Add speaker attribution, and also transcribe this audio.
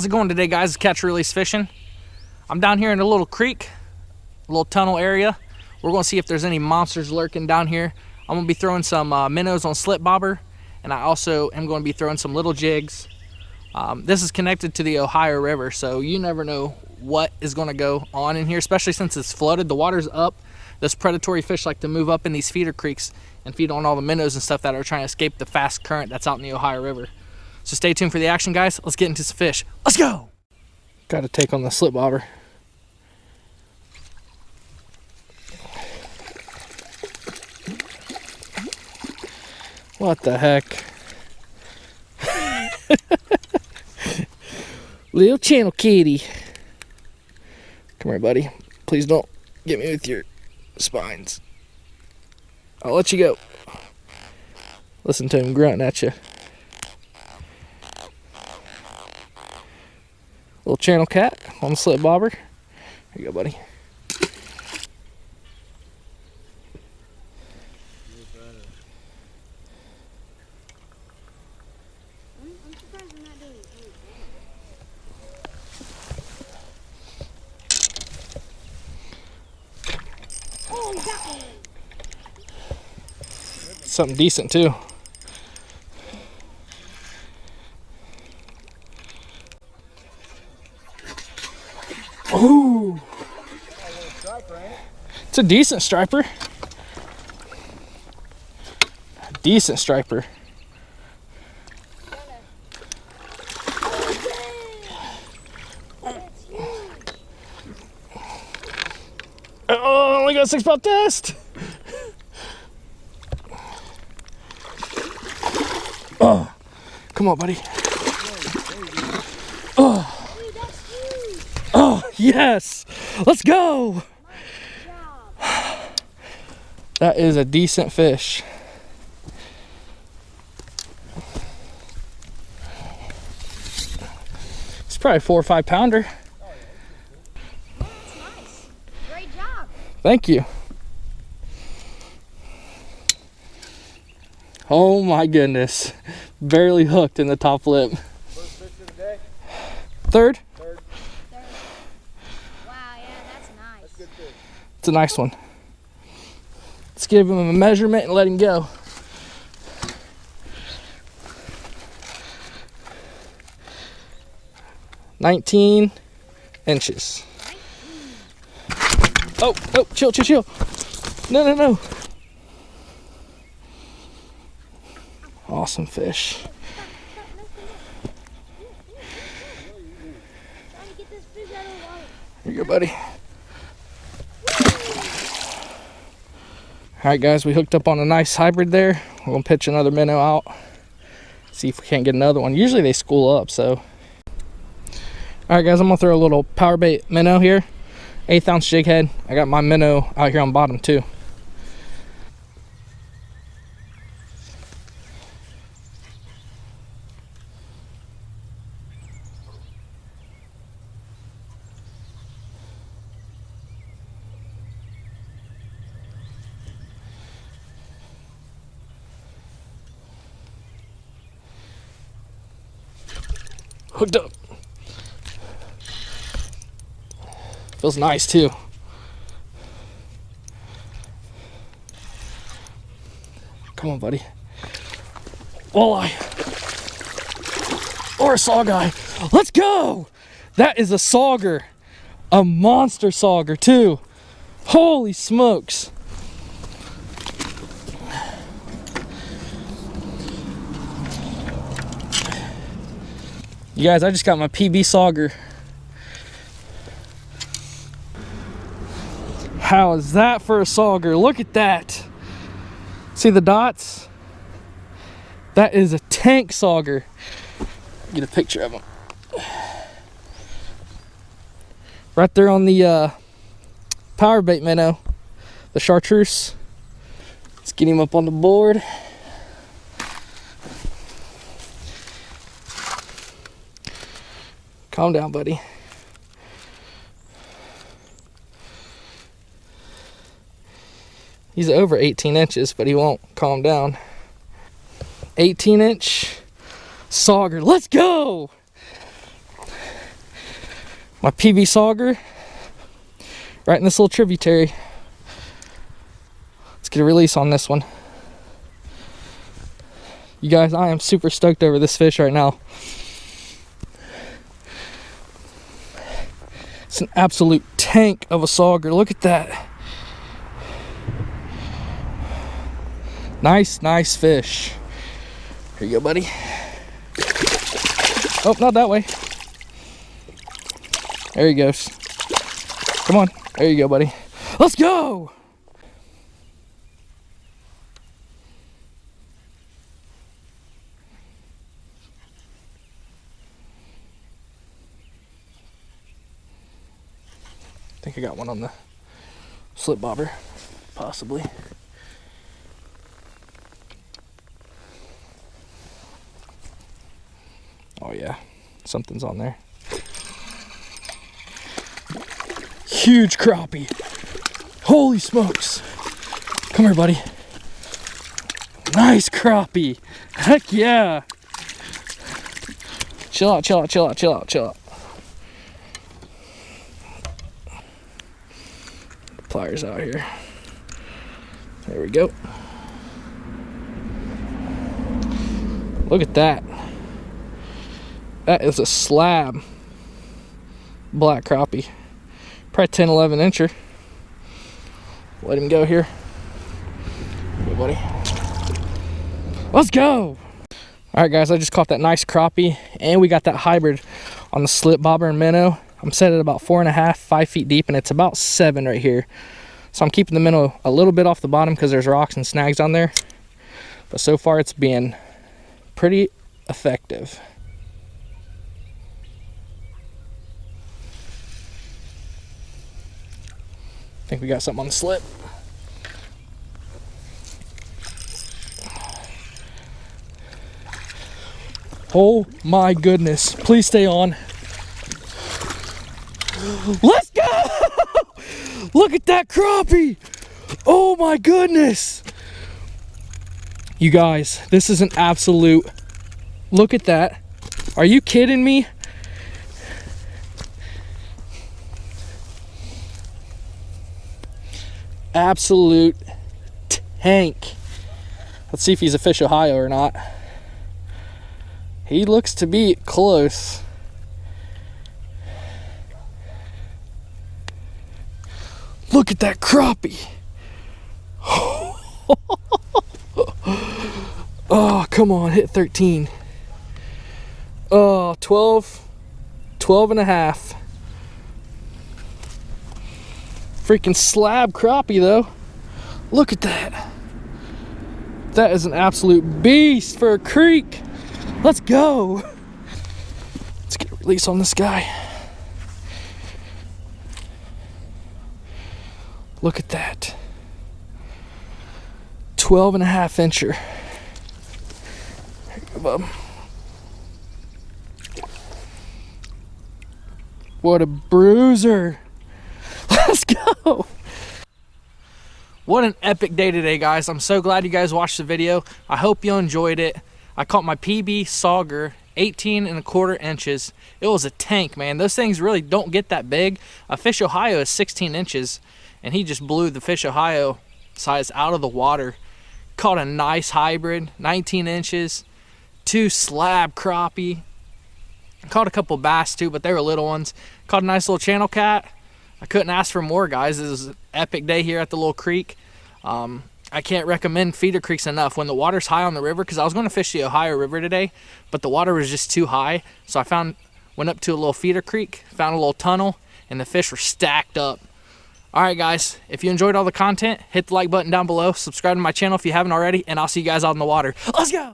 Speaker 1: How's it going today, guys? It's catch release fishing. I'm down here in a little creek, a little tunnel area. We're going to see if there's any monsters lurking down here. I'm going to be throwing some minnows on slip bobber, and I also am going to be throwing some little jigs. This is connected to the Ohio River, so you never know what is going to go on in here, especially since it's flooded. The water's up. Those predatory fish like to move up in these feeder creeks and feed on all the minnows and stuff that are trying to escape the fast current that's out in the Ohio River. So stay tuned for the action, guys. Let's get into some fish. Let's go! Got to take on the slip bobber. What the heck? Little channel kitty. Come here, buddy. Please don't get me with your spines. I'll let you go. Listen to him grunting at you. Little channel cat on the slip bobber. Here you go, buddy.
Speaker 2: Oh, he got one.
Speaker 1: Something decent too. Ooh. It's a decent striper. Decent striper. Oh, only got a 6-pound test. Oh, come on, buddy. Oh. Oh, yes. Let's go. That is a decent fish. It's probably a 4 or 5 pounder.
Speaker 2: That's nice. Great job.
Speaker 1: Thank you. Oh my goodness. Barely hooked in the top lip.
Speaker 3: First fish of the day?
Speaker 1: Third?
Speaker 3: Third.
Speaker 2: Wow, yeah, that's nice.
Speaker 3: That's good fish.
Speaker 1: It's a nice one. Let's give him a measurement and let him go. "19 inches. Oh, chill. No. Awesome fish.
Speaker 2: Trying to get this fish out of the water.
Speaker 1: Here you go, buddy. All right, guys, we hooked up on a nice hybrid there. We're gonna pitch another minnow out. See if we can't get another one. Usually they school up, so. All right, guys, I'm gonna throw a little power bait minnow here. 1/8 ounce jig head. I got my minnow out here on bottom too. Hooked up. Feels nice too. Come on, buddy. Walleye. Or a sauger. Let's go! That is a sauger. A monster sauger too. Holy smokes. You guys, I just got my PB sauger. How is that for a sauger? Look at that. See the dots? That is a tank sauger. Get a picture of him. Right there on the power bait minnow, the chartreuse. Let's get him up on the board. Calm down, buddy. He's over 18 inches, but he won't calm down. 18-inch sauger. Let's go! My PB sauger right in this little tributary. Let's get a release on this one. You guys, I am super stoked over this fish right now. It's an absolute tank of a sauger. Look at that. Nice, nice fish. Here you go, buddy. Oh, not that way. There he goes. Come on. There you go, buddy. Let's go! I think I got one on the slip bobber, possibly. Oh yeah, something's on there. Huge crappie. Holy smokes. Come here, buddy. Nice crappie. Heck yeah. Chill out, chill out, chill out, chill out, chill out. Pliers out here. There we go. Look at that. That is a slab black crappie. Probably 10, 11 incher. Let him go here. Good buddy. Let's go. All right, guys, I just caught that nice crappie, and we got that hybrid on the slip bobber and minnow. I'm set at about 4.5, 5 feet deep, and it's about 7 right here. So I'm keeping the minnow a little bit off the bottom because there's rocks and snags on there. But so far, it's been pretty effective. I think we got something on the slip. Oh my goodness. Please stay on. Let's go! Look at that crappie! Oh my goodness! You guys, this is an absolute... Look at that. Are you kidding me? Absolute tank. Let's see if he's a fish Ohio or not. He looks to be close. Look at that crappie. Oh, come on, hit 13. Oh, 12 and a half. Freaking slab crappie though. Look at that. That is an absolute beast for a creek. Let's go. Let's get a release on this guy. Look at that. 12 and a half incher. There you go, bub. What a bruiser. Let's go. What an epic day today, guys. I'm so glad you guys watched the video. I hope you enjoyed it. I caught my PB sauger, 18.25 inches. It was a tank, man. Those things really don't get that big. A fish Ohio is 16 inches, and he just blew the fish Ohio size out of the water. Caught a nice hybrid, 19 inches, 2 slab crappie. Caught a couple bass too, but they were little ones. Caught a nice little channel cat. I couldn't ask for more, guys. This is an epic day here at the little creek. I can't recommend feeder creeks enough when the water's high on the river, because I was going to fish the Ohio River today, but the water was just too high. So I went up to a little feeder creek, found a little tunnel, and the fish were stacked up. All right, guys, if you enjoyed all the content, hit the like button down below, subscribe to my channel if you haven't already, and I'll see you guys out in the water. Let's go!